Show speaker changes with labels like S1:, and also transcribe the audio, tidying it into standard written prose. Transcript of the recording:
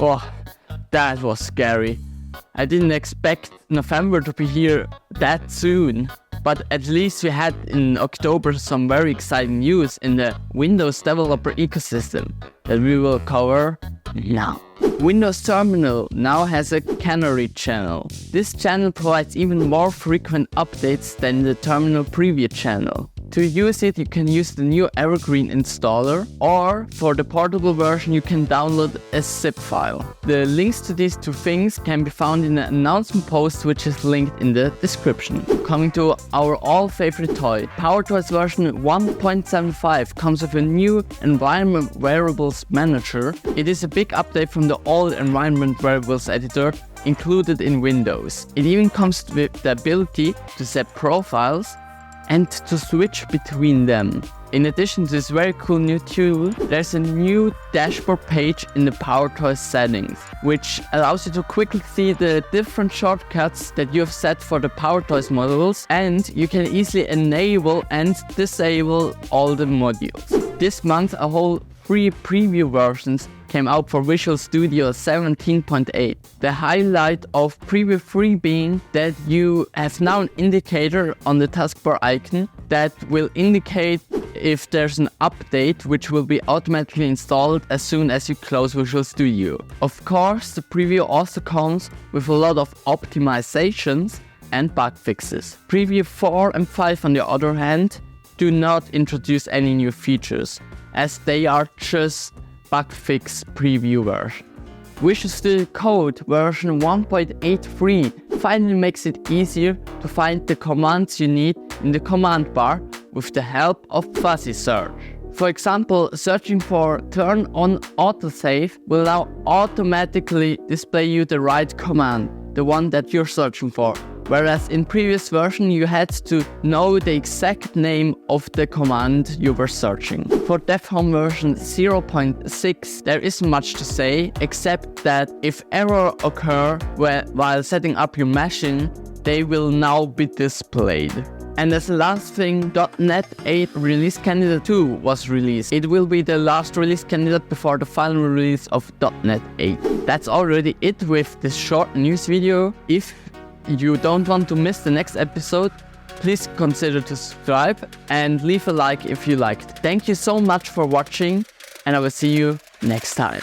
S1: Oh, that was scary. I didn't expect November to be here that soon. But at least we had in October some very exciting news in the Windows developer ecosystem that we will cover now. Windows Terminal now has a Canary channel. This channel provides even more frequent updates than the Terminal Preview channel. To use it, you can use the new Evergreen installer, or for the portable version you can download a zip file. The links to these two things can be found in the announcement post, which is linked in the description. Coming to our all favorite toy, PowerToys version 1.75 comes with a new Environment Variables Manager. It is a big update from the old Environment Variables editor included in Windows. It even comes with the ability to set profiles and to switch between them. In addition to this very cool new tool, there's a new dashboard page in the PowerToys settings, which allows you to quickly see the different shortcuts that you have set for the PowerToys modules, and you can easily enable and disable all the modules. This month, a whole 3 preview versions came out for Visual Studio 17.8. The highlight of Preview 3 being that you have now an indicator on the taskbar icon that will indicate if there's an update, which will be automatically installed as soon as you close Visual Studio. Of course, the preview also comes with a lot of optimizations and bug fixes. Preview 4 and 5, on the other hand, do not introduce any new features, as they are just bug fix preview version. Visual Studio Code version 1.83 finally makes it easier to find the commands you need in the command bar with the help of fuzzy search. For example, searching for turn on autosave will now automatically display you the right command, the one that you're searching for. Whereas in previous version you had to know the exact name of the command you were searching. For DevHome version 0.6 there isn't much to say, except that if error occur while setting up your machine, they will now be displayed. And as the last thing, .NET 8 Release Candidate 2 was released. It will be the last release candidate before the final release of .NET 8. That's already it with this short news video. If you don't want to miss the next episode, please consider to subscribe and leave a like if you liked. Thank you so much for watching, and I will see you next time.